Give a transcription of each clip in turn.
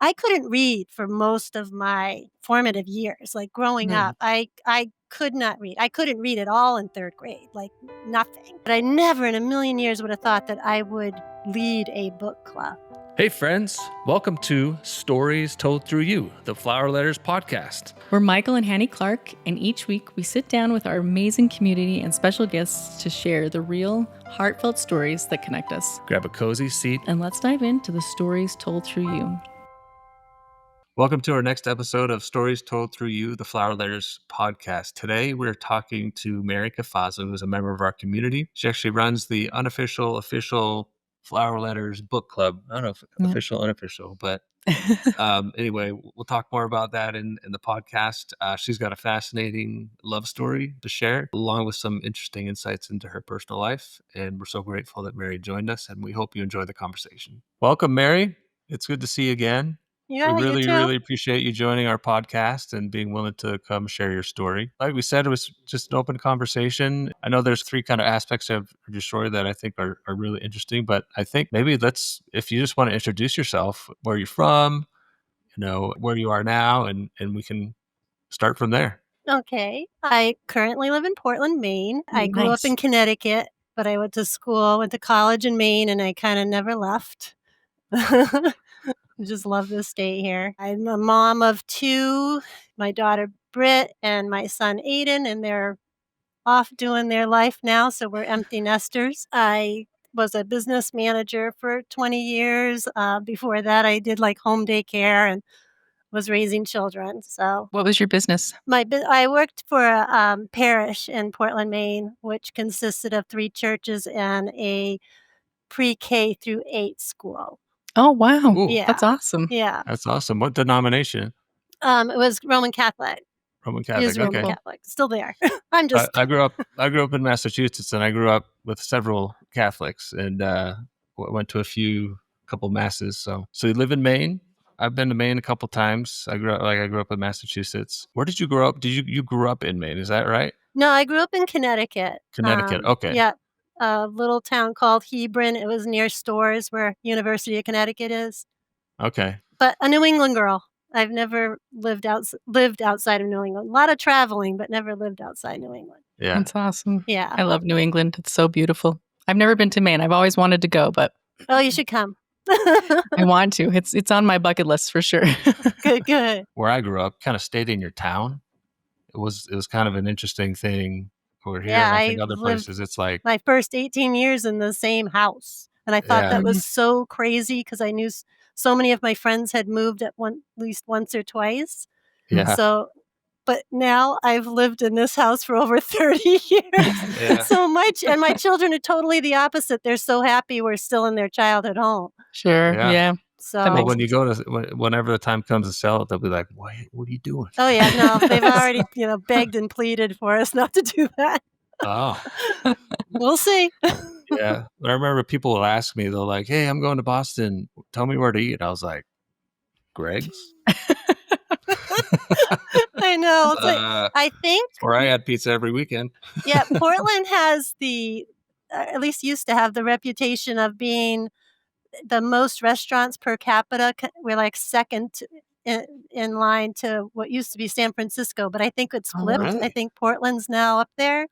I couldn't read for most of my formative years. Like growing up, I could not read. I couldn't read at all in third grade, like nothing. But I never in a million years would have thought that I would lead a book club. Hey friends, welcome to Stories Told Through You, the Flower Letters podcast. We're Michael and Hannie Clark, and each week we sit down with our amazing community and special guests to share the real, heartfelt stories that connect us. Grab a cozy seat And let's dive into the stories told through you. Welcome to our next episode of Stories Told Through You, the Flower Letters podcast. Today, we're talking to Mary Cafazzo, who's a member of our community. She actually runs the official Flower Letters book club. I don't know if official, unofficial, but anyway, we'll talk more about that in the podcast. She's got a fascinating love story to share, along with some interesting insights into her personal life. And we're so grateful that Mary joined us, and we hope you enjoy the conversation. Welcome, Mary. It's good to see you again. Yeah, we you too. really appreciate you joining our podcast and being willing to come share your story. Like we said, it was just an open conversation. I know there's three kind of aspects of your story that I think are really interesting, but I think maybe if you just want to introduce yourself, where you're from, where you are now, and we can start from there. Okay. I currently live in Portland, Maine. I grew up in Connecticut, but I went to college in Maine, and I kind of never left. I just love to stay here. I'm a mom of two, my daughter Britt and my son Aiden, and they're off doing their life now, so we're empty nesters. I was a business manager for 20 years. Before that, I did like home daycare and was raising children. So, what was your business? I worked for a parish in Portland, Maine, which consisted of 3 churches and a pre-K through 8 school. Oh, wow. Ooh. Yeah. That's awesome. Yeah. That's awesome. What denomination? It was Roman Catholic. Roman Catholic. It is Roman Okay. Catholic. Still there. I'm just. I grew up in Massachusetts, and I grew up with several Catholics, and went to a couple masses. So you live in Maine? I've been to Maine a couple times. I grew up in Massachusetts. Where did you grow up? You grew up in Maine? Is that right? No, I grew up in Connecticut. Connecticut. Okay. Yeah. A little town called Hebron. It was near Storrs, where University of Connecticut is. Okay. But a New England girl. I've never lived outside of New England. A lot of traveling, but never lived outside New England. Yeah. That's awesome. Yeah. I love New England. It's so beautiful. I've never been to Maine. I've always wanted to go, but Oh, you should come. I want to. It's on my bucket list for sure. Good. Where I grew up, kind of stayed in your town. It was kind of an interesting thing over here. Yeah, and I think I other places, it's like my first 18 years in the same house. And I thought that was so crazy because I knew so many of my friends had moved at least once or twice. Yeah. So, but now I've lived in this house for over 30 years. Yeah. So my children are totally the opposite. They're so happy we're still in their childhood home. Sure. Yeah. So But when you go to whenever the time comes to sell it, they'll be like, "What are you doing?" Oh yeah, no, they've already begged and pleaded for us not to do that. Oh. We'll see. Yeah. I remember people will ask me, they're like, "Hey, I'm going to Boston. Tell me where to eat." I was like, "Greg's?" I know. It's like, I think where I had pizza every weekend. Yeah, Portland has at least used to have the reputation of being the most restaurants per capita. We're like second in line to what used to be San Francisco, but I think it's flipped. Really? I think Portland's now up there.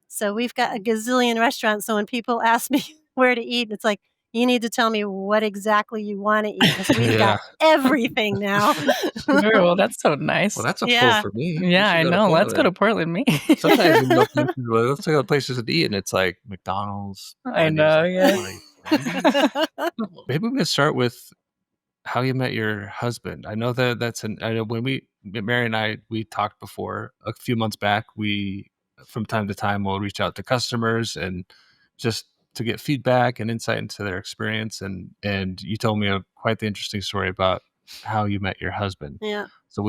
So we've got a gazillion restaurants. So when people ask me where to eat, it's like, you need to tell me what exactly you want to eat because we've got everything now. Sure. Well, that's so nice. Well, that's a pull for me. Yeah, I know. Let's go to Portland, Maine. Sometimes we go places, let's go to places to eat, and it's like McDonald's. I know, yeah. Maybe we can start with how you met your husband. I know I know when Mary and I, we talked before a few months back, we, from time to time, will reach out to customers and just to get feedback and insight into their experience. And you told me quite the interesting story about how you met your husband. Yeah. So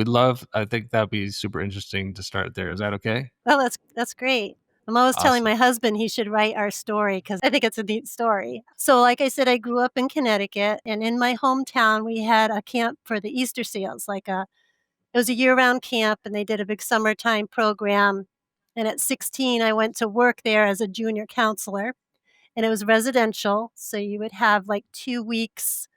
I think that'd be super interesting to start there. Is that okay? Well, that's great. I'm always telling my husband he should write our story because I think it's a neat story. So like I said, I grew up in Connecticut, and in my hometown, we had a camp for the Easter seals. It was a year-round camp, and they did a big summertime program. And at 16, I went to work there as a junior counselor, and it was residential. So you would have like 2 weeks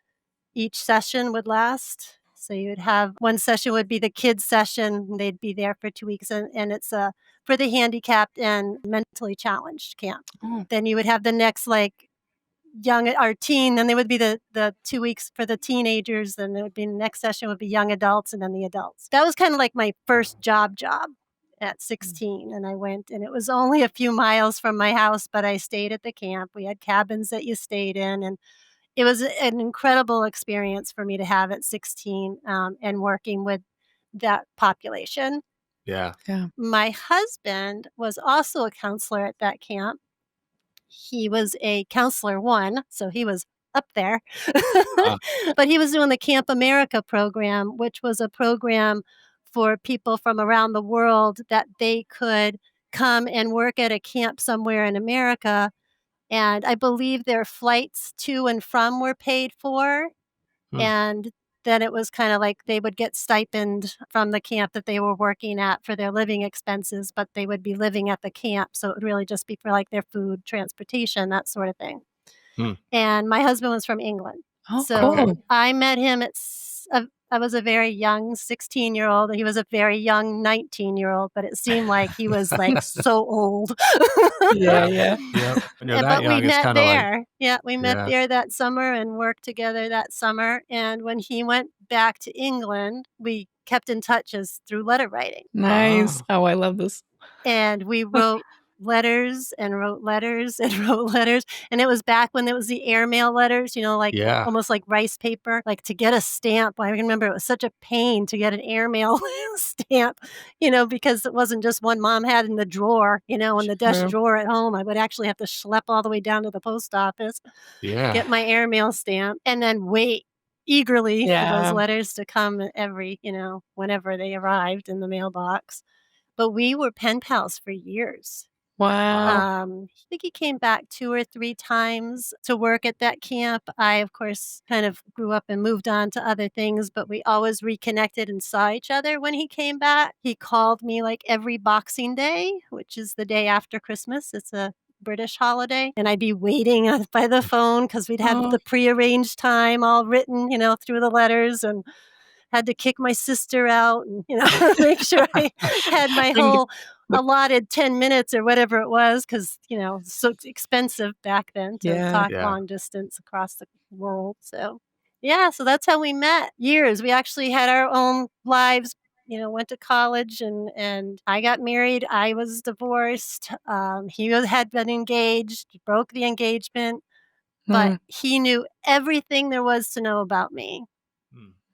each session would last. So you would have one session would be the kids session. They'd be there for 2 weeks, and it's for the handicapped and mentally challenged camp. Oh. Then you would have the next young or teen, then there would be the 2 weeks for the teenagers, then there would be the next session would be young adults, and then the adults. That was kind of like my first job at 16, and I went, and it was only a few miles from my house, but I stayed at the camp. We had cabins that you stayed in, and it was an incredible experience for me to have at 16, and working with that population. Yeah. My husband was also a counselor at that camp. He was a counselor 1, so he was up there. But he was doing the Camp America program, which was a program for people from around the world that they could come and work at a camp somewhere in America. And I believe their flights to and from were paid for. And then it was kind of like they would get stipend from the camp that they were working at for their living expenses, but they would be living at the camp. So it would really just be for like their food, transportation, that sort of thing. And my husband was from England. Oh, so cool. I met him I was a very young 16-year-old. He was a very young 19-year-old, but it seemed like he was like so old. Yeah. Yep. When you're that But young, we it's met kind of there. We met Yeah. there that summer and worked together that summer. And when he went back to England, we kept in touch through letter writing. Nice. Oh, I love this. And we wrote letters and wrote letters and wrote letters. And it was back when there was the airmail letters, Yeah. almost like rice paper, like to get a stamp. I remember it was such a pain to get an airmail stamp, because it wasn't just one mom had in the drawer, in the desk True. drawer at home. I would actually have to schlep all the way down to the post office, get my airmail stamp, and then wait eagerly for those letters to come every, whenever they arrived in the mailbox. But we were pen pals for years. Wow. I think he came back 2 or 3 times to work at that camp. I, of course, kind of grew up and moved on to other things, but we always reconnected and saw each other when he came back. He called me like every Boxing Day, which is the day after Christmas. It's a British holiday. And I'd be waiting by the phone because we'd have the prearranged time all written, through the letters, and had to kick my sister out and, make sure I had my whole allotted 10 minutes or whatever it was because, it's so expensive back then to talk long distance across the world. So, so that's how we met. Years. We actually had our own lives, went to college and I got married. I was divorced. He had been engaged, broke the engagement, but he knew everything there was to know about me.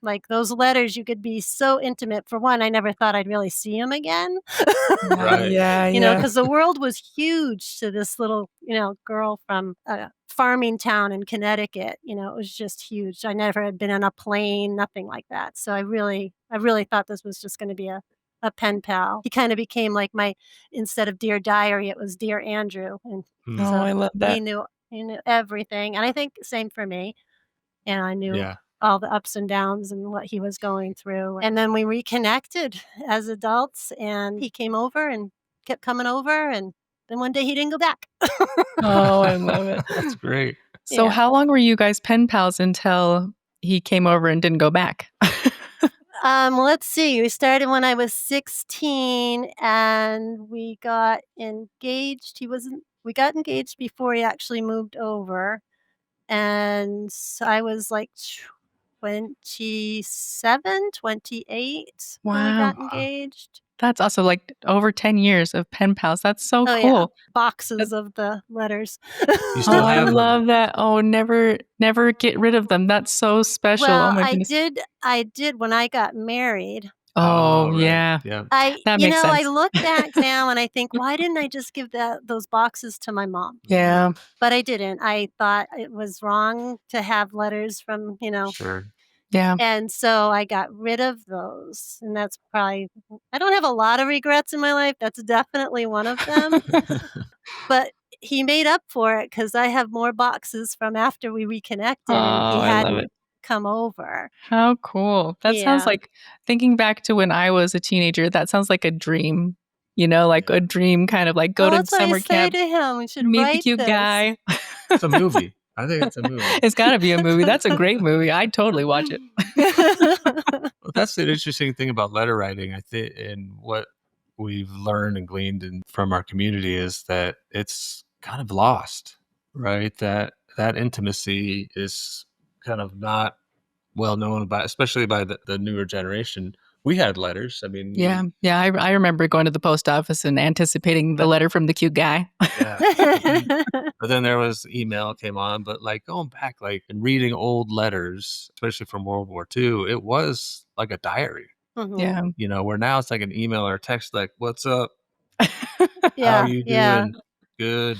Like those letters, you could be so intimate. For one, I never thought I'd really see him again. Right. Because the world was huge to this little, girl from a farming town in Connecticut. It was just huge. I never had been on a plane, nothing like that. So I really thought this was just going to be a pen pal. He kind of became like instead of Dear Diary, it was Dear Andrew. And so I love that. He knew everything. And I think same for me. And I knew all the ups and downs and what he was going through. And then we reconnected as adults, and he came over and kept coming over. And then one day he didn't go back. Oh, I love it. That's great. So how long were you guys pen pals until he came over and didn't go back? Let's see. We started when I was 16 and we got engaged. We got engaged before he actually moved over. And I was like 27, 28 when we got engaged. That's also like over 10 years of pen pals. That's so cool. Yeah. Boxes of the letters. You still I have love that. Oh, never get rid of them. That's so special. Well, oh my goodness. I did when I got married. Oh, right. yeah. That makes sense. I look back now and I think, why didn't I just give those boxes to my mom? Yeah. But I didn't. I thought it was wrong to have letters from, Sure. Yeah. And so I got rid of those. And that's probably, I don't have a lot of regrets in my life. That's definitely one of them. But he made up for it because I have more boxes from after we reconnected and he hadn't come over. How cool. That sounds like, thinking back to when I was a teenager, that sounds like a dream. Like a dream kind of like go to summer camp. Say to him, we should meet write the cute this. guy. It's a movie. I think it's a movie. It's got to be a movie. That's a great movie. I'd totally watch it. Well, that's an interesting thing about letter writing, I think, and what we've learned and gleaned from our community is that it's kind of lost, right? That intimacy is kind of not well known about, especially by the newer generation. We had letters. I mean, Yeah. I remember going to the post office and anticipating the letter from the cute guy. yeah. But then there was email came on, but like going back, like and reading old letters, especially from World War II, it was like a diary. Yeah. You know, where now it's like an email or a text, like, "What's up? Yeah, How you yeah. doing? Good."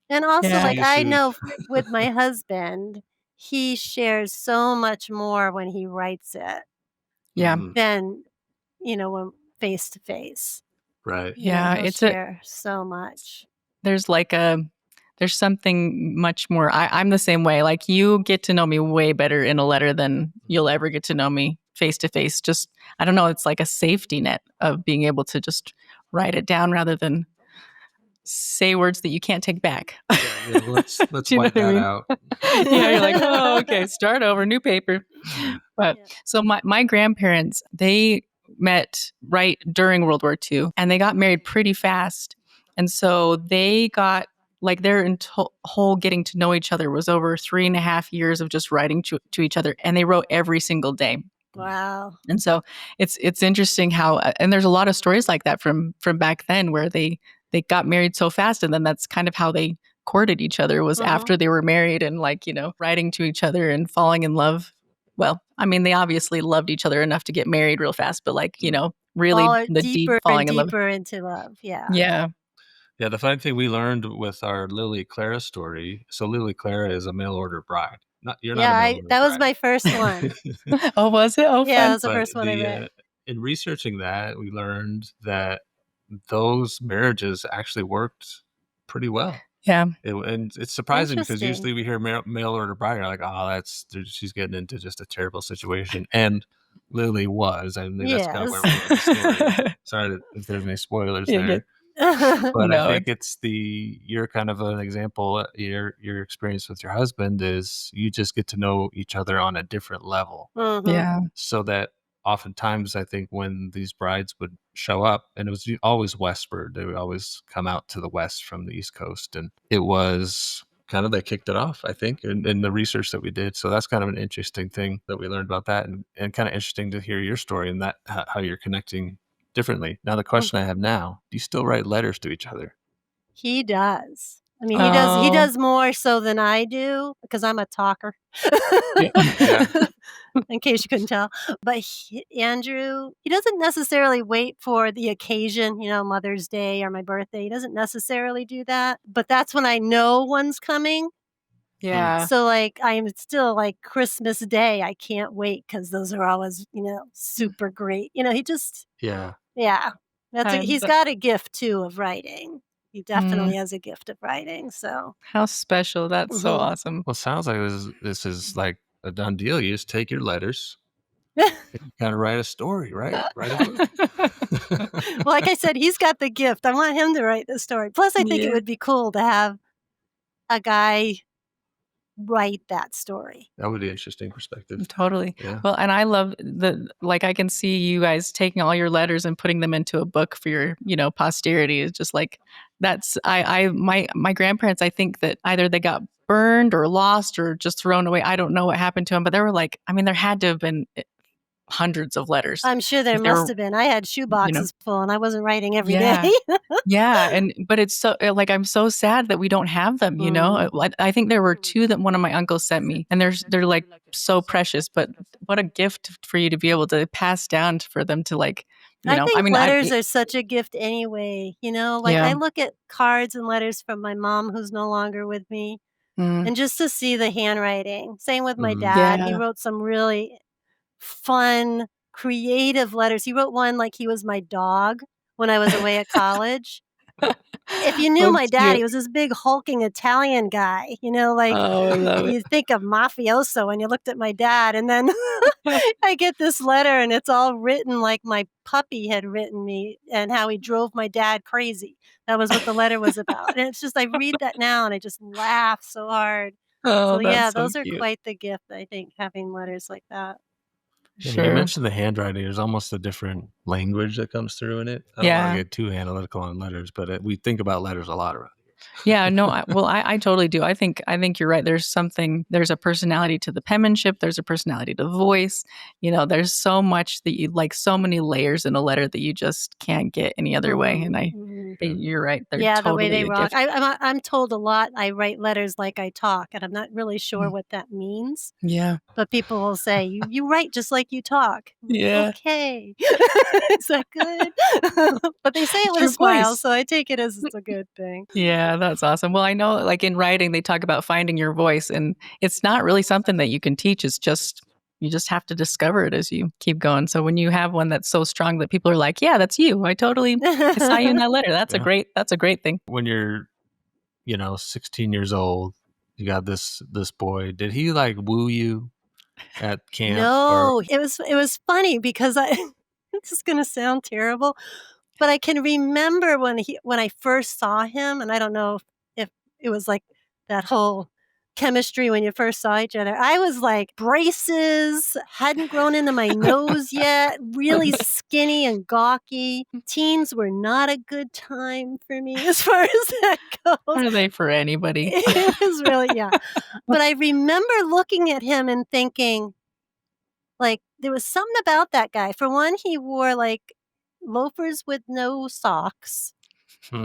And also, Yeah. See like, you I soon. know with my husband, he shares so much more when he writes it Yeah. Mhm. than, when face to face. Right. Yeah, He'll it's share so much. there's something much more. I'm the same way. Like you get to know me way better in a letter than you'll ever get to know me face to face. Just, I don't know, it's like a safety net of being able to just write it down rather than say words that you can't take back. Yeah, let's Do you know wipe what I that mean? out. Yeah, you're like, oh, okay, start over, new paper. Yeah. But Yeah. so my grandparents, they met right during World War II and they got married pretty fast. And so they got like their whole getting to know each other was over 3.5 years of just writing to each other. And they wrote every single day. Wow. And so it's interesting how, and there's a lot of stories like that from back then where they got married so fast. And then that's kind of how they courted each other was after they were married and like, writing to each other and falling in love. Well, I mean, they obviously loved each other enough to get married real fast, but like, really Fall the deep deeper and falling in love. deeper into love. Yeah. Yeah. Yeah, the funny thing we learned with our Lily Clara story. So Lily Clara is a mail order bride. You're not a mail Yeah, order that was bride. my first one. Oh, was it? Oh, Yeah, that fun. was the But first one I read. in researching that, we learned that those marriages actually worked pretty well. Yeah. And it's surprising because Interesting. usually we hear mail order bride, you're like, oh, she's getting into just a terrible situation. And Lily was. I mean, that's kind of where we're with the story. Sorry if there's any spoilers Yeah, there. But I No, think you're kind of an example. Your experience with your husband is you just get to know each other on a different level. yeah. So that oftentimes I think when these brides would show up, and it was always westward, they would always come out to the west from the East Coast, and it was kind of they kicked it off, I think, in the research that we did. So that's kind of an interesting thing that we learned about that, and kind of interesting to hear your story and that how you're connecting differently. Now the question I have now: do you still write letters to each other? He does. I mean, he Oh. does more so than I do because I'm a talker. Yeah. In case you couldn't tell. But Andrew, he doesn't necessarily wait for the occasion, Mother's Day or my birthday. He doesn't necessarily do that. But that's when I know one's coming. Yeah. So, like, I'm still like Christmas Day. I can't wait because those are always, super great. He just, Yeah. yeah. He's got a gift too of writing. He definitely has a gift of writing. So How special. That's so awesome. Well, it sounds like this is like a done deal. You just take your letters and kind of write a story, right? Write a book. Well, like I said, he's got the gift. I want him to write the story. Plus, I think it would be cool to have a guy write that story. That would be an interesting perspective. Totally. Yeah. Well, and I love I can see you guys taking all your letters and putting them into a book for your, posterity. It's just like, that's, my grandparents, I think that either they got burned or lost or just thrown away. I don't know what happened to them, but there were like, I mean, there had to have been hundreds of letters. I'm sure there must have been. I had shoe boxes full and I wasn't writing every day. Yeah. But it's so like, I'm so sad that we don't have them, I think there were 2 that one of my uncles sent me and they're like so precious, but what a gift for you to be able to pass down for them to like, I think letters are such a gift anyway, I look at cards and letters from my mom who's no longer with me and just to see the handwriting. Same with my dad. He wrote some really fun, creative letters. He wrote one like he was my dog when I was away at college. If you knew my dad, he was this big hulking Italian guy, you think of mafioso when you looked at my dad. And then I get this letter and it's all written like my puppy had written me and how he drove my dad crazy. That was what the letter was about. And it's just, I read that now and I just laugh so hard. Oh, So yeah, that's so those are cute. quite the gift, I think, having letters like that. You Sure. mentioned the handwriting. There's almost a different language that comes through in it. I don't want to get too analytical on letters, but we think about letters a lot around here. Yeah, no, I totally do. I think you're right. There's a personality to the penmanship. There's a personality to the voice. There's so much that you like, so many layers in a letter that you just can't get any other way. And you're right. They're the way totally they a rock. gift. I'm told a lot I write letters like I talk, and I'm not really sure what that means. Yeah. But people will say, you write just like you talk. Yeah. Okay. Is that good? But they say it with a smile, so I take it as it's a good thing. Yeah, that's awesome. Well, I know like in writing, they talk about finding your voice, and it's not really something that you can teach. It's just, you just have to discover it as you keep going. So when you have one that's so strong that people are like, yeah, that's you. I saw you in that letter. That's a great thing. When you're, 16 years old, you got this boy. Did he like woo you at camp? No, it was funny because this is going to sound terrible, but I can remember when I first saw him, and I don't know if it was like that whole chemistry when you first saw each other. I was like braces, hadn't grown into my nose yet, really skinny and gawky. Teens were not a good time for me as far as that goes. Are they for anybody? It was really, yeah. But I remember looking at him and thinking, like, there was something about that guy. For one, he wore like loafers with no socks.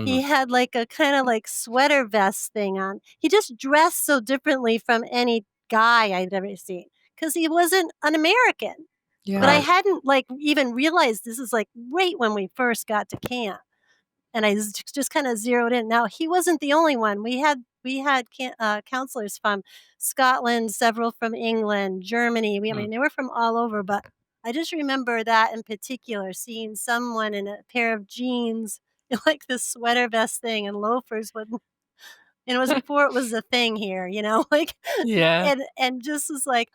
He had like a kind of like sweater vest thing on. He just dressed so differently from any guy I'd ever seen because he wasn't an American. Yeah. But I hadn't like even realized this is like right when we first got to camp. And I just kind of zeroed in. Now, he wasn't the only one. We had counselors from Scotland, several from England, Germany. I mean, they were from all over, but I just remember that in particular, seeing someone in a pair of jeans, like this sweater vest thing and loafers with, and it was before it was a thing here, like, Yeah. and just was like,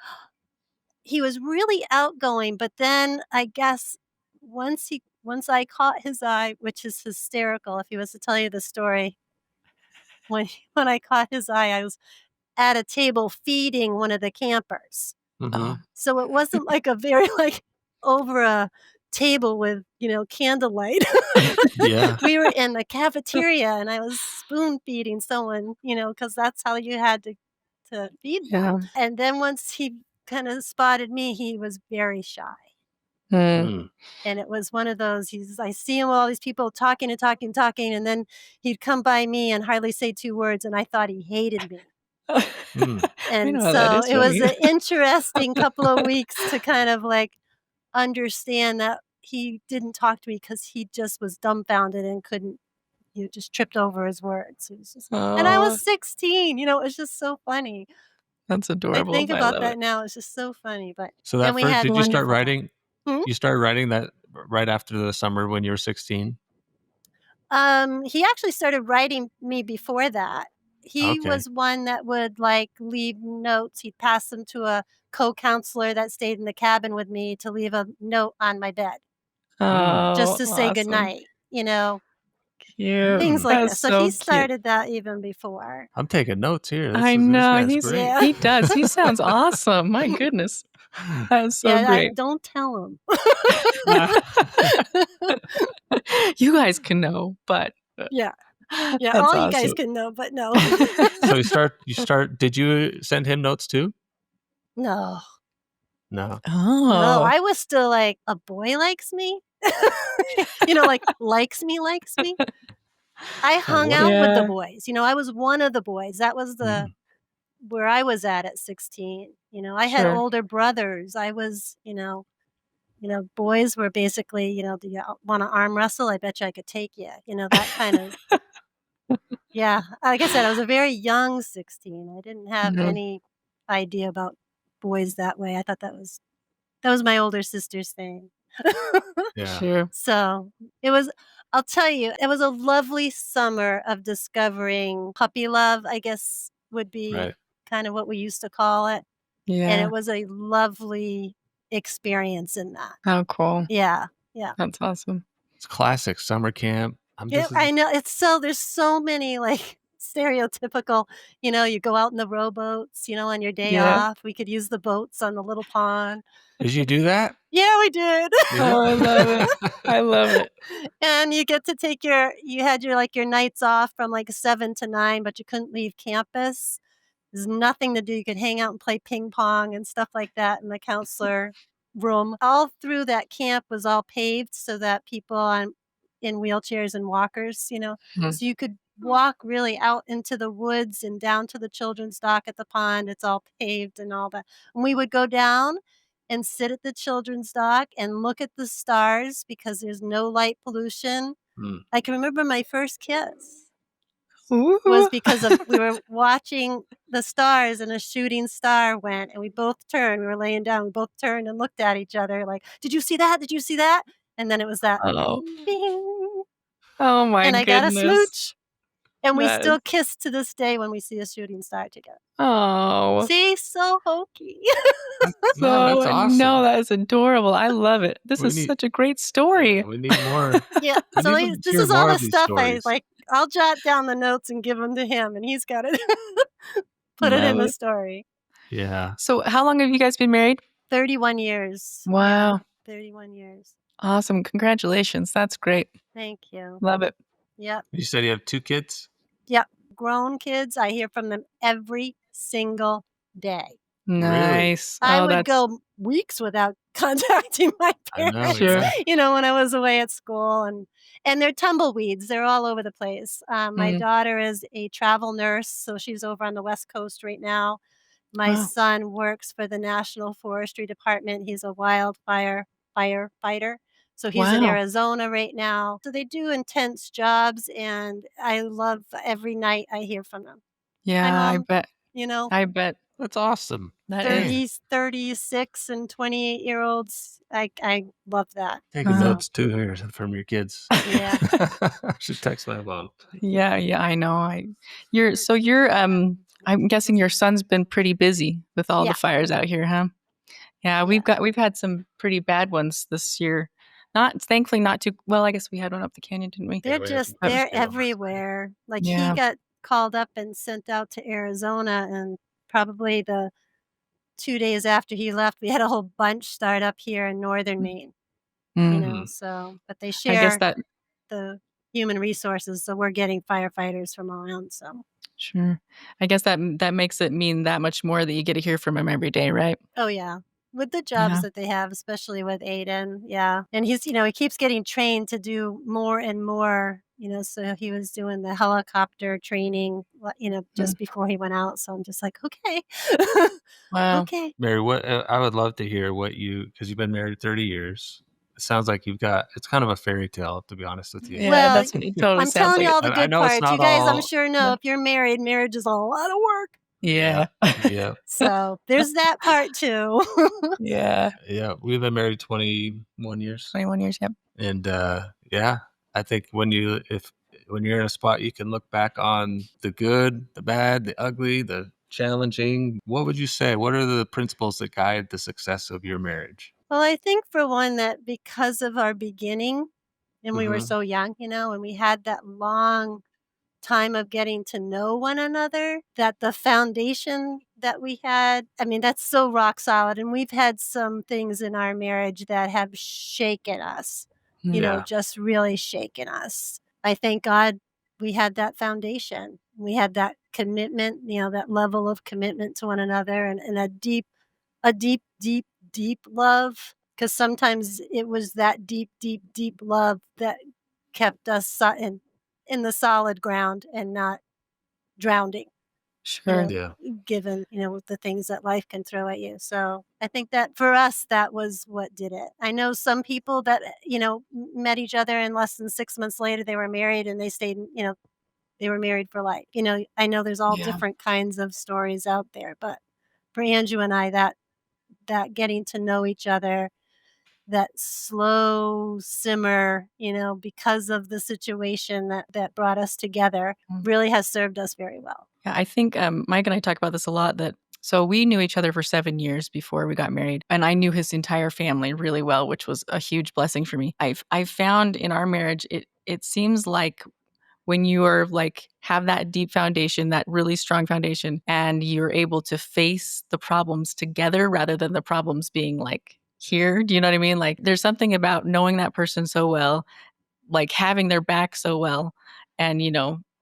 he was really outgoing, but then I guess once I caught his eye, which is hysterical, if he was to tell you the story, when I caught his eye, I was at a table feeding one of the campers. So it wasn't like a very like over a table with, candlelight. Yeah. We were in the cafeteria and I was spoon feeding someone, because that's how you had to feed them. And then once he kind of spotted me, he was very shy. And it was one of those, I see him, all these people talking and talking and talking, and then he'd come by me and hardly say two words, and I thought he hated me. And so it was an interesting couple of weeks to kind of like understand that he didn't talk to me because he just was dumbfounded and couldn't, just tripped over his words. And I was 16, it was just so funny. That's adorable. I think about that now. It's just so funny. But so that first, did you start writing? Hmm? You started writing that right after the summer when you were 16? He actually started writing me before that. He was one that would like leave notes. He'd pass them to a co-counselor that stayed in the cabin with me to leave a note on my bed. Just to say goodnight, Cute. things like that. That's So he started that even before. I'm taking notes here. I know. This great. He does. He sounds awesome. My goodness. That's so great. Don't tell him. You guys can know, but yeah, all awesome. You guys can know, but no. So you start. Did you send him notes too? No. No. Oh. No, I was still like, a boy likes me? Like likes me. I hung out with the boys. I was one of the boys. That was where I was at 16. I had older brothers. I was, boys were basically, do you want to arm wrestle? I bet you I could take you. That kind of, yeah. Like I said, I was a very young 16. I didn't have any idea about boys that way. I thought that was my older sister's thing. Yeah. Sure. So I'll tell you, it was a lovely summer of discovering puppy love, I guess would be kind of what we used to call it. Yeah. And it was a lovely experience in that. How cool. Yeah. Yeah. That's awesome. It's classic summer camp. I know. There's so many like stereotypical, you go out in the rowboats, on your day off. We could use the boats on the little pond. Did you do that? Yeah, we did. Oh, I love it. I love it. And you get to you had your nights off from 7 to 9, but you couldn't leave campus. There's nothing to do. You could hang out and play ping pong and stuff like that in the counselor room. All through that camp was all paved so that people in wheelchairs and walkers, so you could walk really out into the woods and down to the children's dock at the pond. It's all paved and all that. And we would go down and sit at the children's dock and look at the stars because there's no light pollution. I can remember my first kiss. Was because we were watching the stars and a shooting star went and we both turned. We were laying down. We both turned and looked at each other like, did you see that? Did you see that? And then it was that. Bing. Oh my and I goodness. got a smooch. And we still kiss to this day when we see a shooting star together. Oh. See, so hokey. That's awesome. No, that is adorable. I love it. This is such a great story. We need more. Yeah. So this is all the stuff I'll jot down the notes and give them to him, and he's got it. Put it in the story. Yeah. So how long have you guys been married? 31 years. Wow. 31 years. Awesome. Congratulations. That's great. Thank you. Love it. Yep. You said you have 2 kids? Yep. Grown kids. I hear from them every single day. Nice. Really? I would go weeks without contacting my parents, when I was away at school. And they're tumbleweeds. They're all over the place. My daughter is a travel nurse, so she's over on the West Coast right now. My son works for the National Forestry Department. He's a wildfire firefighter. So he's in Arizona right now. So they do intense jobs, and I love every night I hear from them. Yeah, Hi, Mom. I bet. I bet. That's awesome. 36 and 28-year-olds. I love that. Taking notes too here from your kids. Yeah. I should text my mom. Yeah, I know. I'm guessing your son's been pretty busy with all the fires out here, huh? Yeah, we've had some pretty bad ones this year. Thankfully not too well. I guess we had one up the canyon, didn't we? They're everywhere. He got called up and sent out to Arizona, and probably the 2 days after he left, we had a whole bunch start up here in northern Maine. But they share I guess that the human resources, so we're getting firefighters from all around. So sure, I guess that makes it mean that much more that you get to hear from him every day, right? Oh yeah. With the jobs that they have, especially with Aiden. Yeah. And he's, he keeps getting trained to do more and more, so he was doing the helicopter training, just before he went out. So I'm just like, okay. Wow. Okay. Mary, I would love to hear because you've been married 30 years. It sounds like it's kind of a fairy tale, to be honest with you. Yeah, that's what it totally I'm sounds telling you like. all the good parts. You guys, I'm sure know if you're married, marriage is a lot of work. Yeah. Yeah. So there's that part too. Yeah. Yeah. We've been married 21 years. 21 years, yep. And I think when you're in a spot, you can look back on the good, the bad, the ugly, the challenging. What would you say? What are the principles that guide the success of your marriage? Well, I think for one that because of our beginning, and we were so young, and we had that long time of getting to know one another, that the foundation that we had, that's so rock solid. And we've had some things in our marriage that have shaken us, just really shaken us. I thank God we had that foundation. We had that commitment, that level of commitment to one another, and a deep, deep love. Because sometimes it was that deep, deep, deep love that kept us in the solid ground and not drowning. Sure. Given, the things that life can throw at you. So I think that for us, that was what did it. I know some people that, met each other and less than 6 months later, they were married and they stayed, they were married for life. I know there's all different kinds of stories out there, but for Andrew and I, that getting to know each other, that slow simmer, because of the situation that brought us together really has served us very well. Yeah, I think Mike and I talk about this a lot, so we knew each other for 7 years before we got married, and I knew his entire family really well, which was a huge blessing for me. I've found in our marriage, it seems like when you are like have that deep foundation, that really strong foundation, and you're able to face the problems together rather than the problems being like here. Do you know what I mean? Like there's something about knowing that person so well, like having their back so well, and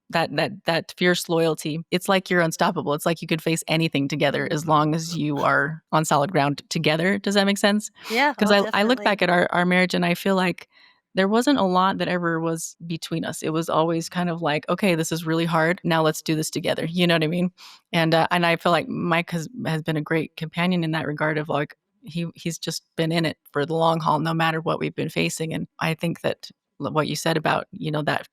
that fierce loyalty. It's like you're unstoppable. It's like you could face anything together as long as you are on solid ground together. Does that make sense? Yeah. Because I look Definitely. back at our marriage and I feel like there wasn't a lot that ever was between us. It was always kind of like, okay, this is really hard. Now let's do this together. You know what I mean? And I feel like Mike has been a great companion in that regard of like he's just been in it for the long haul, no matter what we've been facing. And I think that what you said about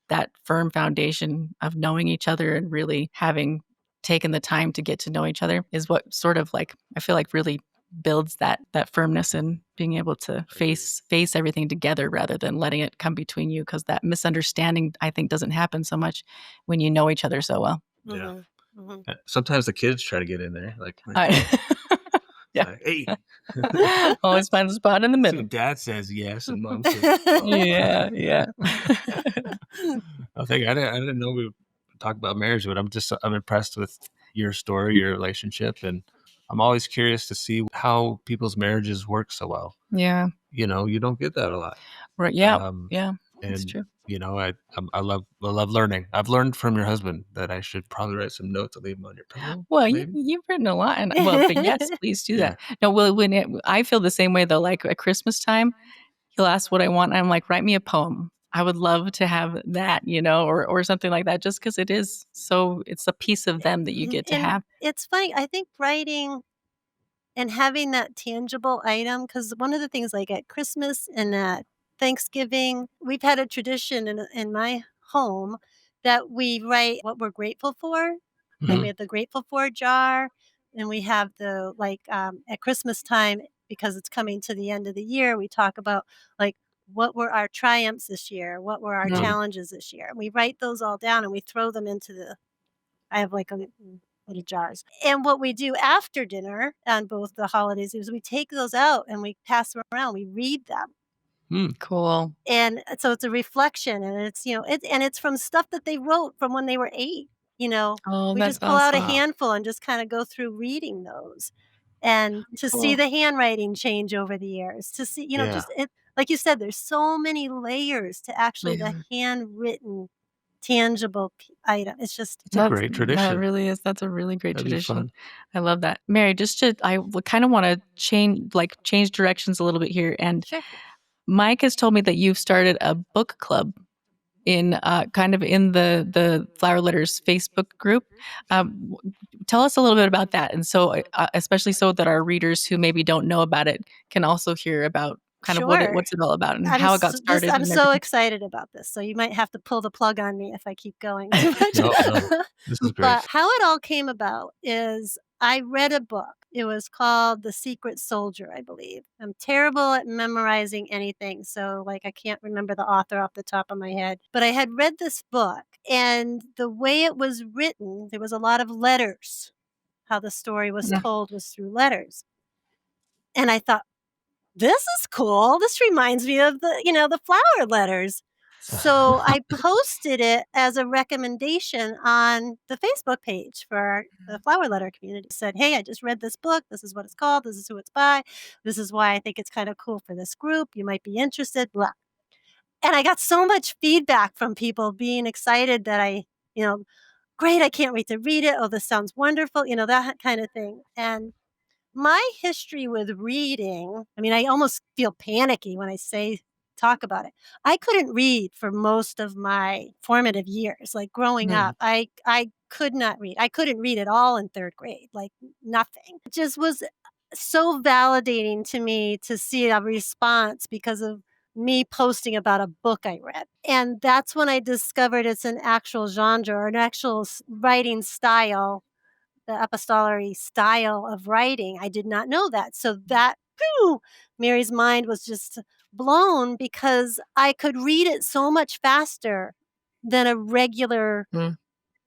that firm foundation of knowing each other and really having taken the time to get to know each other is what sort of like I feel like really builds that firmness and being able to face everything together rather than letting it come between you, because that misunderstanding I think doesn't happen so much when you know each other so well. Yeah. Sometimes the kids try to get in there, like yeah, like, hey, always find a spot in the middle. So Dad says yes, and Mom says no. yeah. I didn't know we would talk about marriage, but I'm impressed with your story, your relationship, and I'm always curious to see how people's marriages work so well. Yeah, you don't get that a lot, right? Yeah, that's true. I love learning. I've learned from your husband that I should probably write some notes and leave them on your pillow. Well, you've written a lot, and but yes, please do that. No, well, I feel the same way though. Like at Christmas time, he'll ask what I want, and I'm like, write me a poem. I would love to have that, or something like that, just because it's a piece of them that you get to have. It's funny. I think writing and having that tangible item, because one of the things like at Christmas and at Thanksgiving, we've had a tradition in my home that we write what we're grateful for. Like we have the grateful for jar, and we have the at Christmas time, because it's coming to the end of the year, we talk about like what were our triumphs this year, what were our challenges this year. And we write those all down and we throw them into I have like little jars. And what we do after dinner on both the holidays is we take those out and we pass them around. We read them. Cool. And so it's a reflection, and it's from stuff that they wrote from when they were 8. Oh, we that's just pull out a awesome. handful and just kind of go through reading those, and to see the handwriting change over the years, to see, just it, like you said, there's so many layers to actually the handwritten tangible item. It's a great tradition. That really is. That's a really great tradition. I love that. Mary, I kind of want to change directions a little bit here. And sure. Mike has told me that you've started a book club in kind of in the Flower Letters Facebook group. Tell us a little bit about that. And so, especially so that our readers who maybe don't know about it can also hear about kind of what's it all about and how it got started. I'm so excited about this. So you might have to pull the plug on me if I keep going too much. No, this is great. But how it all came about is I read a book. It was called The Secret Soldier, I believe. I'm terrible at memorizing anything, so I can't remember the author off the top of my head. But I had read this book, and the way it was written, there was a lot of letters. How the story was told was through letters. And I thought, this is cool. This reminds me of the flower letters. So I posted it as a recommendation on the Facebook page for the flower letter community. Said, hey, I just read this book. This is what it's called. This is who it's by. This is why I think it's kind of cool for this group. You might be interested, blah. And I got so much feedback from people being excited that great, I can't wait to read it. Oh, this sounds wonderful. That kind of thing. And my history with reading, I almost feel panicky when I talk about it. I couldn't read for most of my formative years. Like growing up, I could not read. I couldn't read at all in 3rd grade, like nothing. It just was so validating to me to see a response because of me posting about a book I read. And that's when I discovered it's an actual genre or an actual writing style, the epistolary style of writing. I did not know that. So that, Mary's mind was just blown because I could read it so much faster than a regular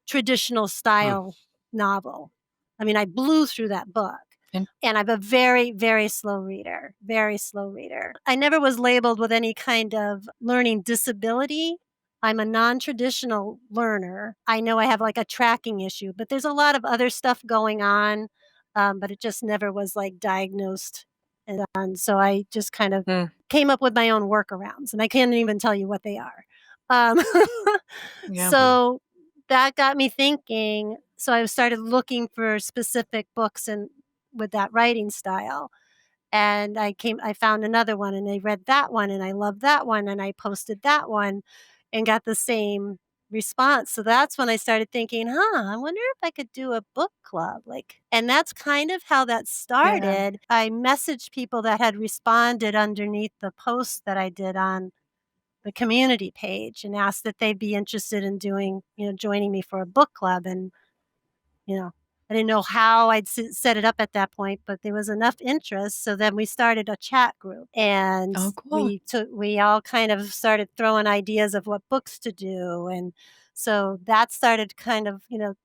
traditional style novel. I blew through that book. And I'm a very, very slow reader, very slow reader. I never was labeled with any kind of learning disability. I'm a non-traditional learner. I know I have like a tracking issue, but there's a lot of other stuff going on, but it just never was like diagnosed and done. So I just kind of came up with my own workarounds, and I can't even tell you what they are. So that got me thinking. So I started looking for specific books and with that writing style. And I found another one, and I read that one, and I loved that one, and I posted that one and got the same response. So that's when I started thinking, I wonder if I could do a book club. And that's kind of how that started. I messaged people that had responded underneath the post that I did on the community page and asked that they'd be interested in doing, joining me for a book club. And, I didn't know how I'd set it up at that point, but there was enough interest. So then we started a chat group, and we all kind of started throwing ideas of what books to do. And so that started kind of,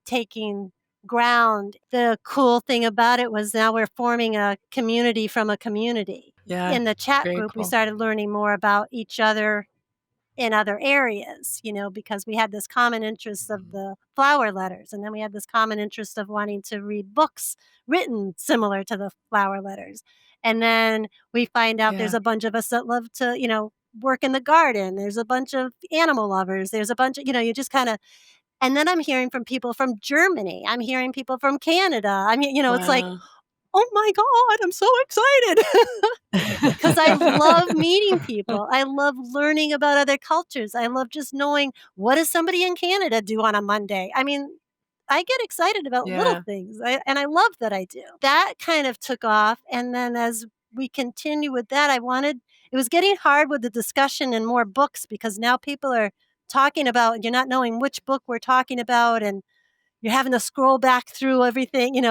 taking ground. The cool thing about it was now we're forming a community from a community. In the chat group, we started learning more about each other in other areas, because we had this common interest of the flower letters. And then we had this common interest of wanting to read books written similar to the flower letters. And then we find out there's a bunch of us that love to, work in the garden. There's a bunch of animal lovers. There's a bunch of, you just kind of, and then I'm hearing from people from Germany. I'm hearing people from Canada. It's like, oh my God, I'm so excited. Because I love meeting people. I love learning about other cultures. I love just knowing, what does somebody in Canada do on a Monday? I get excited about little things, and I love that I do. That kind of took off. And then as we continue with that, it was getting hard with the discussion and more books, because now people are talking about, you're not knowing which book we're talking about, and you're having to scroll back through everything. It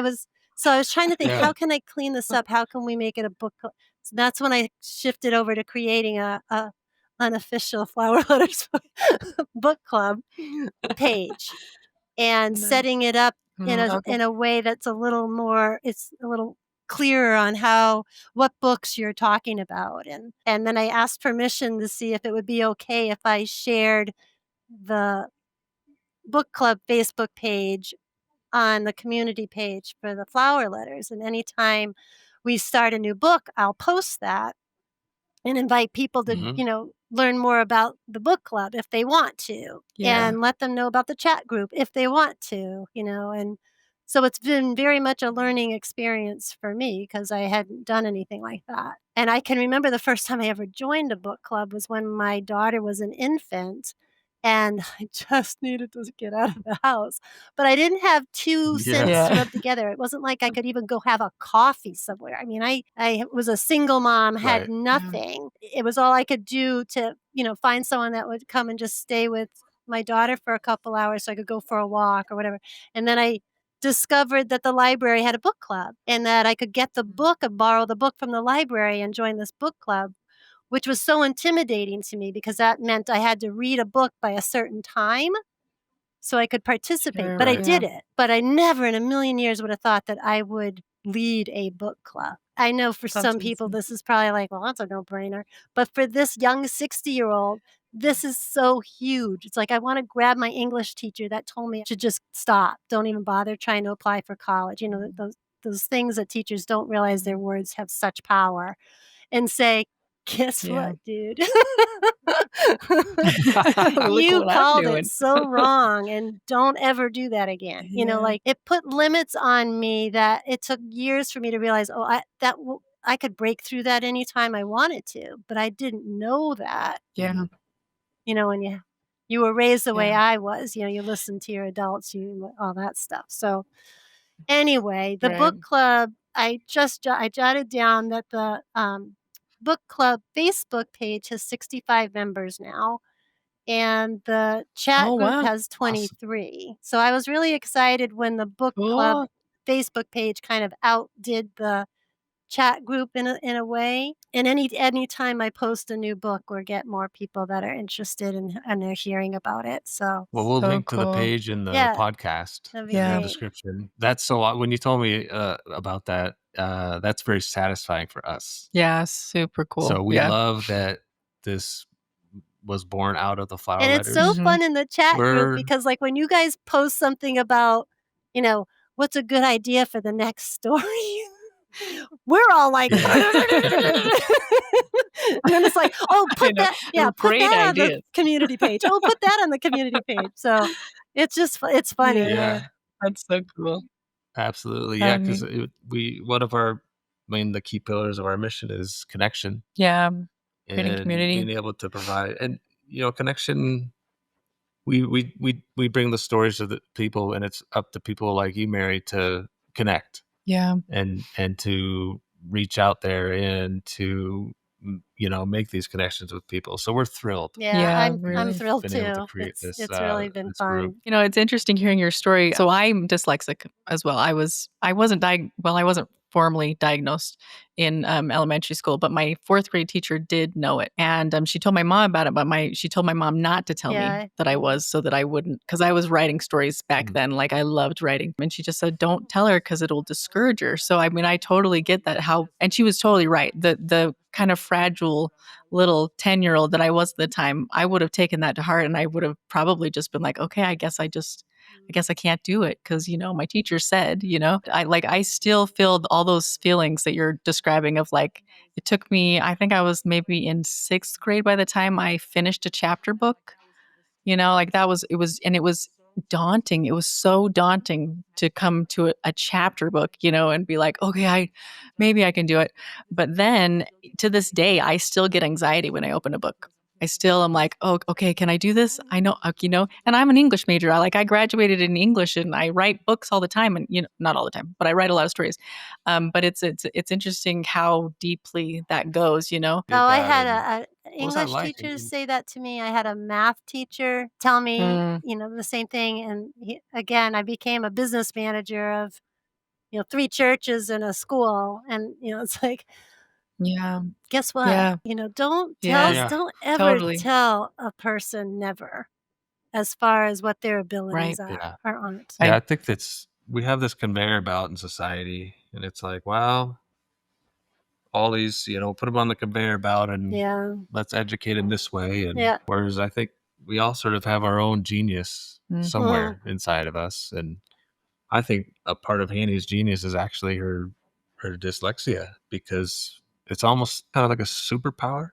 was, so I was trying to think, how can I clean this up? How can we make it a book club? So that's when I shifted over to creating a unofficial Flower Letters book club page, and setting it up in a way that's a little more, it's a little clearer on what books you're talking about. And then I asked permission to see if it would be okay if I shared the book club Facebook page on the community page for the flower letters. And anytime we start a new book, I'll post that and invite people to, learn more about the book club if they want to, and let them know about the chat group if they want to, and so it's been very much a learning experience for me, because I hadn't done anything like that. And I can remember the first time I ever joined a book club was when my daughter was an infant, and I just needed to get out of the house. But I didn't have 2 cents to rub together. It wasn't like I could even go have a coffee somewhere. I was a single mom, had nothing. It was all I could do to, find someone that would come and just stay with my daughter for a couple hours so I could go for a walk or whatever. And then I discovered that the library had a book club, and that I could get the book and borrow the book from the library and join this book club, which was so intimidating to me, because that meant I had to read a book by a certain time so I could participate. But I did it. But I never in a million years would have thought that I would lead a book club. I know for some people this is probably like, well, that's a no-brainer. But for this young 60-year-old, this is so huge. It's like I want to grab my English teacher that told me to just stop. Don't even bother trying to apply for college. Those things that teachers don't realize their words have such power, and say, guess what, dude? You called it so wrong, and don't ever do that again. It put limits on me that it took years for me to realize, I could break through that anytime I wanted to, but I didn't know that. When you were raised the way I was, you listened to your adults, all that stuff. So anyway, the book club, I jotted down that the book club Facebook page has 65 members now, and the chat group has 23. Awesome. So I was really excited when the book club Facebook page kind of outdid the chat group in a way. And any time I post a new book, or get more people that are interested and they're hearing about it. So we'll link to the page in the podcast in the description. That's so, when you told me about that, that's very satisfying for us. Yeah, super cool. So we love that this was born out of the flower And letters. it's so fun in the chat group because, like, when you guys post something about, you know, what's a good idea for the next story, we're all like, and then it's like, oh, put that on the community page. Oh, put that on the community page. So it's just, it's funny. Yeah, that's so cool. Absolutely. Yeah, because the key pillars of our mission is connection. Yeah, creating community, being able to provide, and connection. We bring the stories to the people, and it's up to people like you, Mary, to connect. Yeah, and to reach out there and to make these connections with people. So we're thrilled. Yeah, I'm thrilled too. It's really been fun. Group. It's interesting hearing your story. So I'm dyslexic as well. I wasn't formally diagnosed in elementary school, but my fourth grade teacher did know it, and she told my mom about it. But she told my mom not to tell me that I was, so that I wouldn't, because I was writing stories back then. Like, I loved writing, and she just said, "Don't tell her because it'll discourage her." So I mean, I totally get that. And she was totally right. The kind of fragile little 10-year-old that I was at the time, I would have taken that to heart, and I would have probably just been like, okay, I guess I can't do it because, my teacher said, I still feel all those feelings that you're describing of, like, it took me, I think I was maybe in sixth grade by the time I finished a chapter book, like it was daunting. It was so daunting to come to a chapter book, and be like, okay, maybe I can do it. But then to this day, I still get anxiety when I open a book. I still am like, oh, okay, can I do this? I know, and I'm an English major. I graduated in English, and I write books all the time, and not all the time, but I write a lot of stories. But it's interesting how deeply that goes. Oh, I had a English teacher say that to me. I had a math teacher tell me, the same thing. And again, I became a business manager of, 3 churches and a school, and it's like. Yeah. Guess what? Yeah. Don't ever tell a person never, as far as what their abilities are or aren't. Yeah, I think we have this conveyor belt in society, and it's like, well, all these, put them on the conveyor belt and let's educate them this way. And whereas I think we all sort of have our own genius somewhere inside of us. And I think a part of Hannie's genius is actually her dyslexia, because it's almost kind of like a superpower.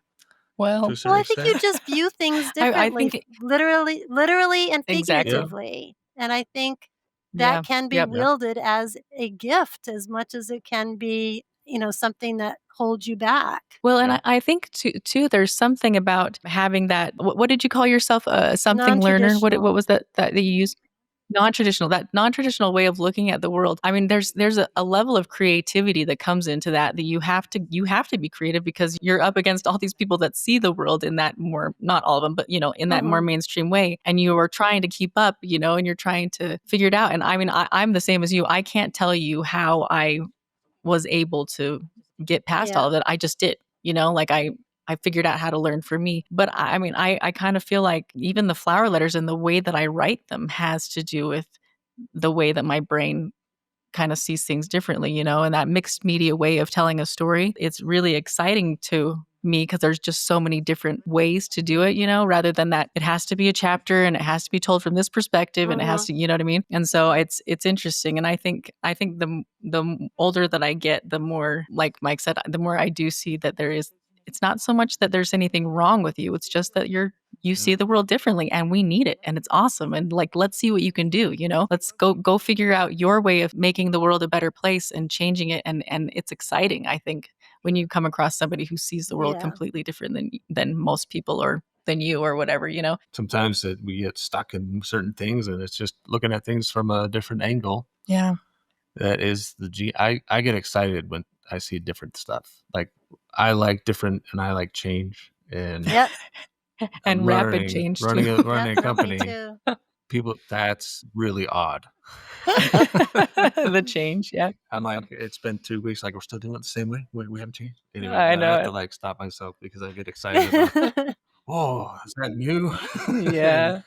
Well, I think you just view things differently, I think literally and figuratively. And I think that can be wielded as a gift as much as it can be, something that holds you back. Well, and I think too, there's something about having that. What did you call yourself? Something learner? What was that you used? Non-traditional, that non-traditional way of looking at the world. I mean, there's a level of creativity that comes into that you have to be creative, because you're up against all these people that see the world in that more, not all of them, but in that more mainstream way, and you are trying to keep up, and you're trying to figure it out. And I mean, I'm the same as you. I can't tell you how I was able to get past all of that. I just did, I figured out how to learn for me. But I mean, I kind of feel like even the flower letters and the way that I write them has to do with the way that my brain kind of sees things differently, and that mixed media way of telling a story. It's really exciting to me because there's just so many different ways to do it, rather than that it has to be a chapter and it has to be told from this perspective and it has to, you know what I mean? And so it's interesting. And I think the older that I get, the more, like Mike said, the more I do see that it's not so much that there's anything wrong with you. It's just that you see the world differently, and we need it, and it's awesome. And like, let's see what you can do. Let's go figure out your way of making the world a better place and changing it. And it's exciting, I think, when you come across somebody who sees the world completely different than most people, or than you, or whatever. Sometimes that we get stuck in certain things, and it's just looking at things from a different angle. Yeah, that is I get excited when I see different stuff. Like, I like different, and I like change, and and rapid change. Running a company, people, that's really odd. The change, yeah. I'm like, it's been 2 weeks, like, we're still doing it the same way. We haven't changed. Anyway, I know. I have to stop myself because I get excited about. Oh, is that new? Yeah,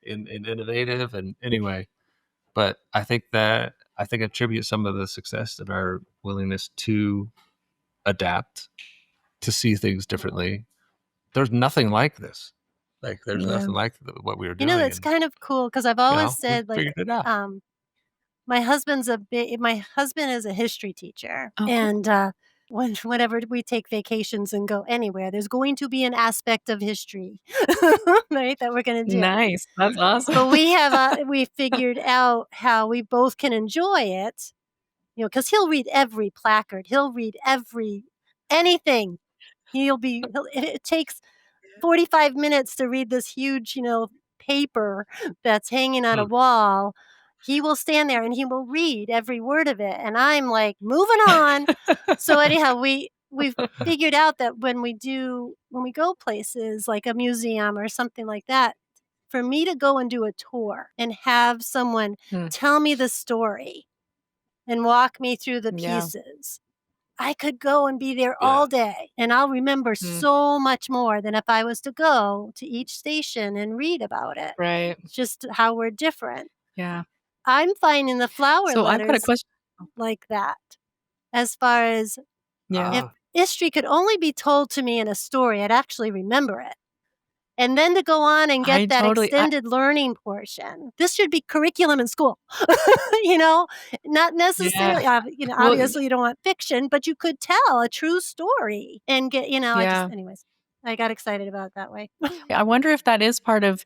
and innovative, and anyway. But I think attribute some of the success of our willingness to adapt, to see things differently. There's nothing like this. Like, there's nothing like what we were You know, doing, it's and, kind of cool because I've you always know, we said, like, figured it out. my husband is a history teacher, Oh, cool. and, whenever we take vacations and go anywhere, there's going to be an aspect of history, right, that we're gonna do. Nice. That's awesome. But we figured out how we both can enjoy it, you know, because 'cause he'll read every placard, he'll read anything. It takes 45 minutes to read this huge, you know, paper that's hanging on a Hmm. wall. He will stand there and he will read every word of it, and I'm like, "Moving on." So anyhow, we've figured out that when we go places like a museum or something like that, for me to go and do a tour and have someone Mm, tell me the story and walk me through the yeah. pieces, I could go and be there Yeah. all day, and I'll remember Mm, so much more than if I was to go to each station and read about it. right. It's just how we're different. Yeah. I'm finding the flower So I've got a letters question. like that, as far as Yeah. if Ah, history could only be told to me in a story, I'd actually remember it. And then to go on and get I that totally I extended learning portion. This should be curriculum in school, you know? Not yeah. necessarily, you know, Well, obviously you don't want fiction, but you could tell a true story and get, you know, yeah. anyways, I got excited about it that way. I wonder if that is part of,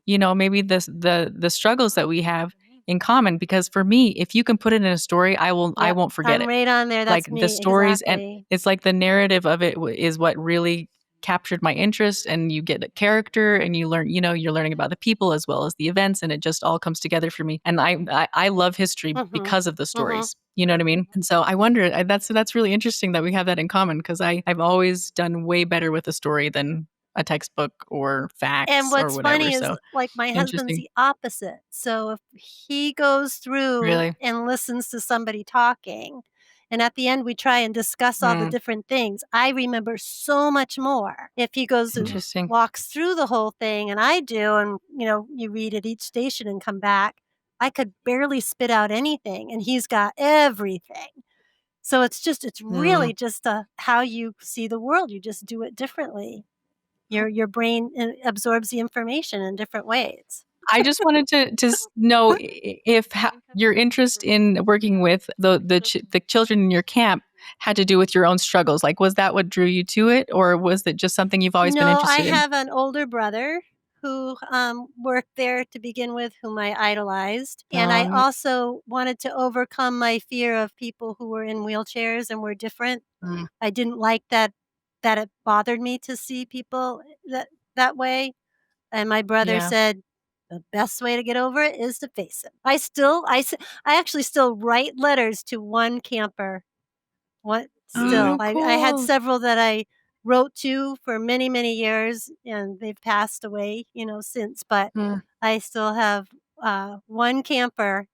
maybe the struggles that we have in common, because for me, if you can put it in a story, I Yep, won't forget I'm it. right on there. Like That's the me, stories, and exactly. it's like the narrative of it is what really captured my interest, and you get a character and you learn, you're learning about the people as well as the events, and it just all comes together for me. And I love history Mhm, because of the mhm. stories. You know what I mean? And so I wonder, that's really interesting that we have that in common, because I've always done way better with a story than a textbook or And facts or what's whatever. funny is, So like, my husband's interesting. the opposite. So if he goes through Really? and listens to somebody talking, and at the end we try and discuss all the Mm, different things, I remember so much more. If he goes and interesting. walks through the whole thing and I do, and, you know, you read at each station and come back, I could barely spit out anything, and he's got everything. So it's Mm. really just, how you see the world. You just do it differently. Your brain, absorbs the information in different ways. I just wanted to know if your interest in working with the children in your camp had to do with your own struggles. Like, was that what drew you to it, or was it just something you've always been No, I interested in? have an older brother who, worked there to begin with, whom I idolized, and I Yeah. also wanted to overcome my fear of people who were in wheelchairs and were different. Mm, I didn't like that it bothered me to see people that way, and my brother yeah. said, "The best way to get over it is to face it." I actually still write letters to one camper. What still, Oh, I had cool. several that I wrote to for many, many years, and they've passed away, you know, since, but Mm. I still have, one camper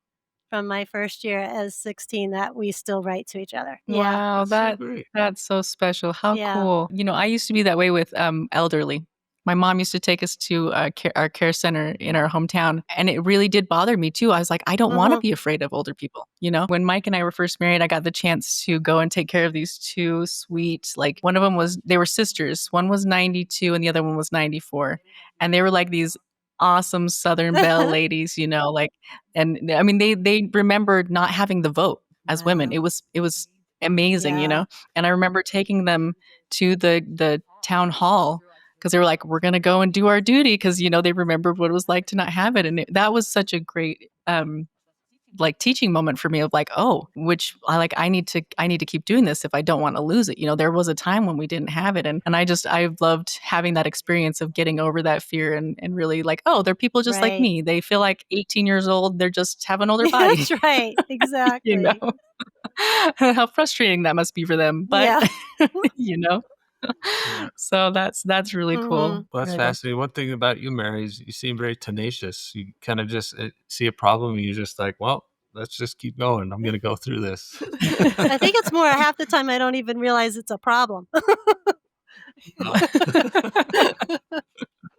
from my first year as 16 that we still write to each other. Yeah, Wow, that's so great. that's so special. How yeah. cool. I used to be that way with elderly. My mom used to take us to our care center in our hometown, and it really did bother me too. I was like, I don't want to Mhm. be afraid of older people. When Mike and I were first married, I got the chance to go and take care of these two sweet, like one of them they were sisters. One was 92 and the other one was 94. And they were like these awesome Southern Belle ladies, like, and I mean, they remembered not having the vote as women. Wow. It was amazing, Yeah. and I remember taking them to the town hall, because they were like, we're going to go and do our duty, because they remembered what it was like to not have it. And that was such a great like teaching moment for me, of like, oh, which I need to keep doing this if I don't want to lose it. There was a time when we didn't have it, and I loved having that experience of getting over that fear, and really like, oh, they're people just like Right. me. They feel like 18 years old. They're just have an older body. That's right, you exactly. know how frustrating that must be for them, but Yeah. you know Yeah. so that's really cool. Mhm. Well, that's Really. fascinating. One thing about you, Mary, is you seem very tenacious. You kind of just see a problem and you're just like, well, let's just keep going. I'm going to go through this. I think it's more half the time I don't even realize it's a problem.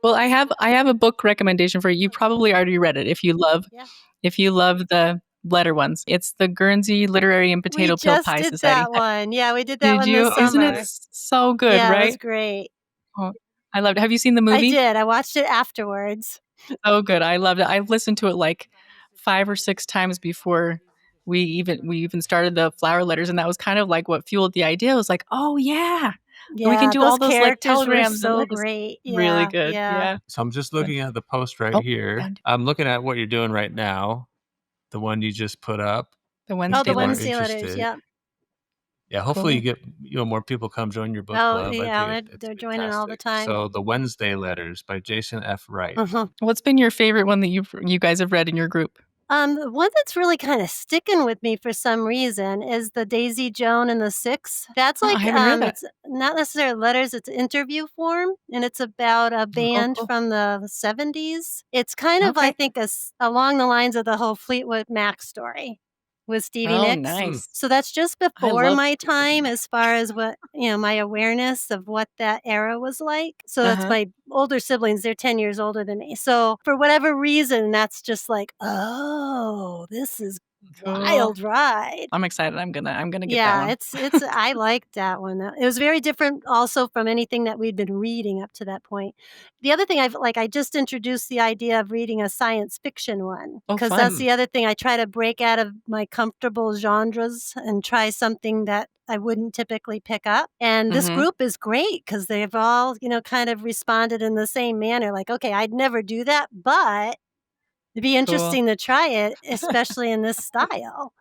Well, I have a book recommendation for you. You probably already read it Yeah. if you love the letter ones. It's the Guernsey Literary and We Potato Peel just Pie did Society. that one. Yeah, we did that Did one this you? Isn't it summer. so good, Yeah, it was right? great. Oh, I loved it. Have you seen the I movie? did. I watched it afterwards. Oh, good. I loved it. I listened to it like 5 or 6 times before we even started the flower letters, and that was kind of like what fueled the idea. It was like, oh yeah, we can Yeah, do those all those like characters were telegrams and so all this. great. Really Yeah, good. yeah. Yeah. So I'm just looking at the post right Oh, here. found it. I'm looking at what you're doing right now, the one you just put up. The Oh, Wednesday the People are letters. Wednesday letters. interested. Yeah. Yeah, hopefully you Cool. get more people come join your book Oh, club. I yeah. think it's They're joining all the fantastic. time. So the Wednesday Letters by Jason F. Wright. What's been your favorite one that you guys have read in your group? The one that's really kind of sticking with me for some reason is the Daisy Joan and the Six. That's Oh, I like haven't heard that. it's not necessarily letters, it's interview form, and it's about a Oh, band cool. from the 70s. It's kind of, I Okay. think, along the lines of the whole Fleetwood Mac story with Stevie Oh, Nicks. nice. So that's just I before love my time as far as what, my awareness of what that era was like. So that's Uh-huh. my older siblings, they're 10 years older than me. So for whatever reason, that's just like, oh, this is Cool. wild ride. I'm excited. I'm gonna get that Yeah, one. it's I liked that one. It was very different also from anything that we'd been reading up to that point. The other thing I just introduced the idea of reading a science fiction one Oh, because that's fun. the other thing. I try to break out of my comfortable genres and try something that I wouldn't typically pick up. And this Mhm. group is great because they've all, kind of responded in the same manner. Like, okay, I'd never do that, but it'd be Cool. interesting to try it, especially in this style.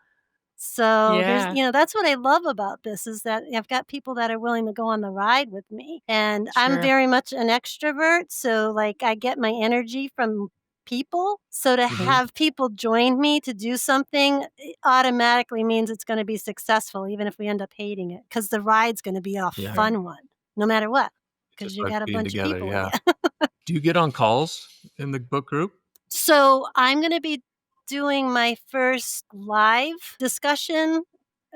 So there's, Yeah. that's what I love about this is that I've got people that are willing to go on the ride with me. And I'm Sure. very much an extrovert. So like I get my energy from people. So to have people join me to do something it automatically means it's going to be successful, even if we end up hating it, because the ride's going to be a Yeah. fun one, no matter what, because Just you like got a being bunch together, of people yeah. with you. Do you get on calls in the book group? So I'm going to be doing my first live discussion.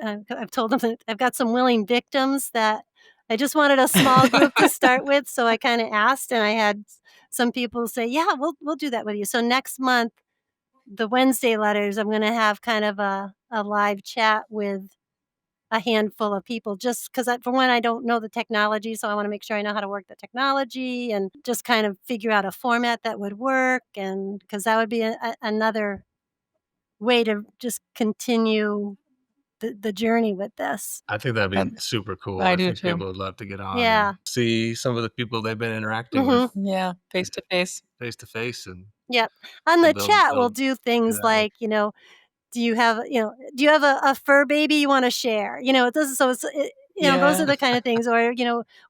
I've told them that I've got some willing victims that I just wanted a small group to start with. So I kind of asked, and I had some people say, "Yeah, we'll do that with you." So next month, the Wednesday letters, I'm going to have kind of a live chat with a handful of people just because for one, I don't know the technology. So I want to make sure I know how to work the technology and just kind of figure out a format that would work. And because that would be another way to just continue the journey with this. I think that'd be And super cool. I I do think too. people would love to get on Yeah. and see some of the people they've been interacting with Yeah, face to face. face to face and Yep. On the they'll chat, we'll do things that way. like, do you have a fur baby you want to share? It doesn't, so it's, those are Yeah. the kind of things, or,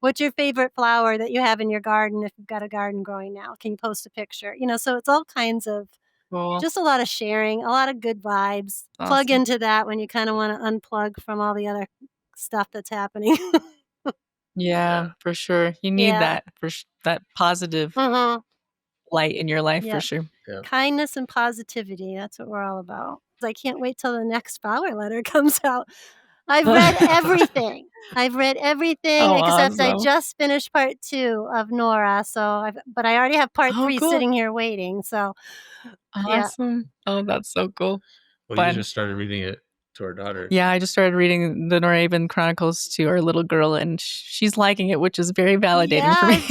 what's your favorite flower that you have in your garden? If you've got a garden growing now, can you post a picture? So it's all kinds of, Cool. just a lot of sharing, a lot of good vibes. Plug Awesome. into that when you kind of want to unplug from all the other stuff that's happening. Yeah, for sure. You need Yeah. that that positive light in your life for Yep. sure. Yeah. Kindness and positivity. That's what we're all about. I can't wait till the next flower letter comes out. I've read everything. Oh, except I awesome. just finished part 2 of Nora. But I already have part Oh, 3 cool. sitting here waiting. So yeah. Awesome. Oh, that's so cool. Well, Fun. you just started reading it to our daughter. Yeah, I just started reading the Norhaven Chronicles to our little girl, and she's liking it, which is very validating for me.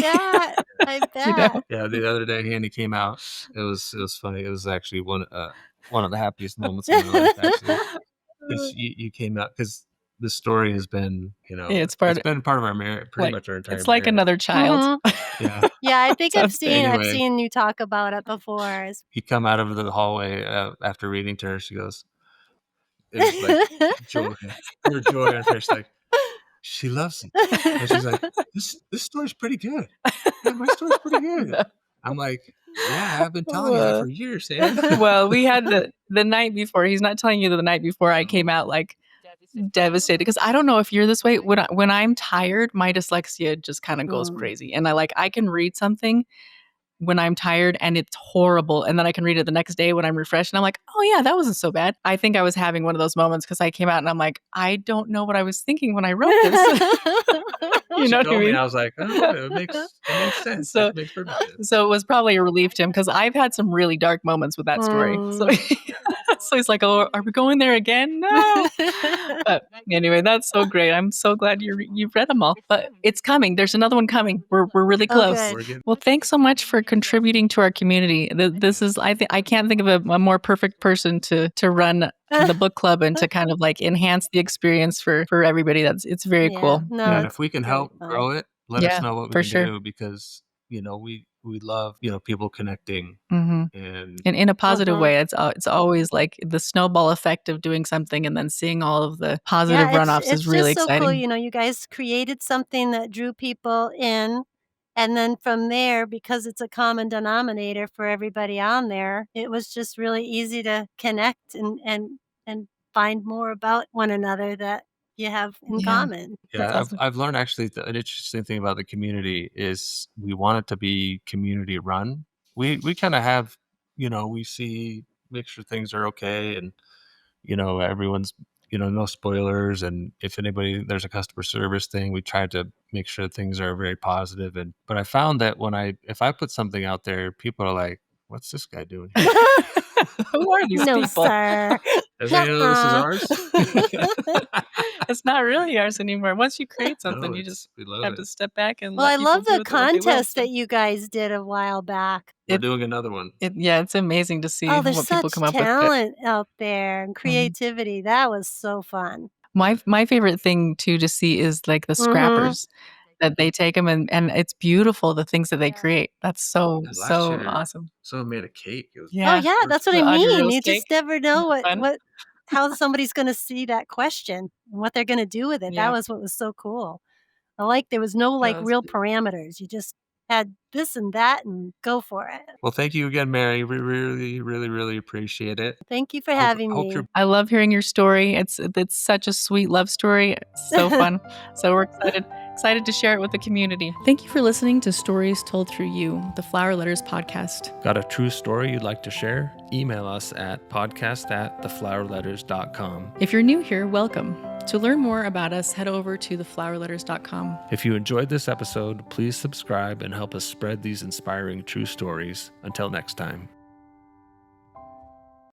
I bet. Yeah, the other day Hannie came out. It was funny. It was actually one of the happiest moments of my life. Actually, 'cause you came out because the story has been, It's been part of our marriage, pretty much our entire. It's like marriage. another child. Yeah. Yeah, I think I've Anyway. seen you talk about it before. He come out of the hallway after reading to her. She goes, it was like joy, her joy on her face, like she loves it, and she's like, this story's pretty good. Yeah, my story's pretty good. No. I'm like, yeah, I've been telling you that for years, Sam. Well, we had the night before. He's not telling you the night before I came out like devastated because I don't know if you're this way. When I'm tired, my dyslexia just kind of goes crazy, and I can read something when I'm tired and it's horrible. And then I can read it the next day when I'm refreshed. And I'm like, oh yeah, that wasn't so bad. I think I was having one of those moments because I came out and I'm like, I don't know what I was thinking when I wrote this. You know what I mean? I was like, oh, it makes sense. It makes perfect sense. So it was probably a relief to him because I've had some really dark moments with that story. So he's like, oh, are we going there again? No. But anyway, that's so great. I'm so glad you've read them all. But it's coming. There's another one coming. We're really close. Well, thanks so much for contributing to our community. This is I can't think of a more perfect person to run the book club and to kind of like enhance the experience for everybody. It's very cool. No, and if we can help grow it, let us know what we can do, because we love people connecting and in a positive way. It's always like the snowball effect of doing something and then seeing all of the positive runoffs is really exciting. It's so cool. You guys created something that drew people in. And then from there, because it's a common denominator for everybody on there, it was just really easy to connect and find more about one another that you have in common. Yeah, I've learned actually an interesting thing about the community is we want it to be community run. We kind of have, we make sure things are okay, and everyone's no spoilers, and if there's a customer service thing, we try to make sure things are very positive. But I found that if I put something out there, people are like, what's this guy doing here? Who are these people? Sir. This is ours. It's not really ours anymore. Once you create something, you just have to step back and I love the contest that you guys did a while back. We're doing another one. It's amazing to see what people come up with. There's such talent out there and creativity. That was so fun. My favorite thing too to see is like the scrappers that they take them and it's beautiful, the things that they create. That's so awesome. Someone made a cake. That's what I mean. You just never know how somebody's going to see that question and what they're going to do with it. That was what was so cool. There was no real parameters. You just had this and that and go for it. Well, thank you again, Mary. We really, really, really appreciate it. Thank you for having me. I love hearing your story. It's such a sweet love story. It's so fun. So we're excited to share it with the community. Thank you for listening to Stories Told Through You, the Flower Letters podcast. Got a true story you'd like to share? Email us at podcast@theflowerletters.com. If you're new here, welcome. To learn more about us, head over to theflowerletters.com. If you enjoyed this episode, please subscribe and help us spread these inspiring true stories. Until next time.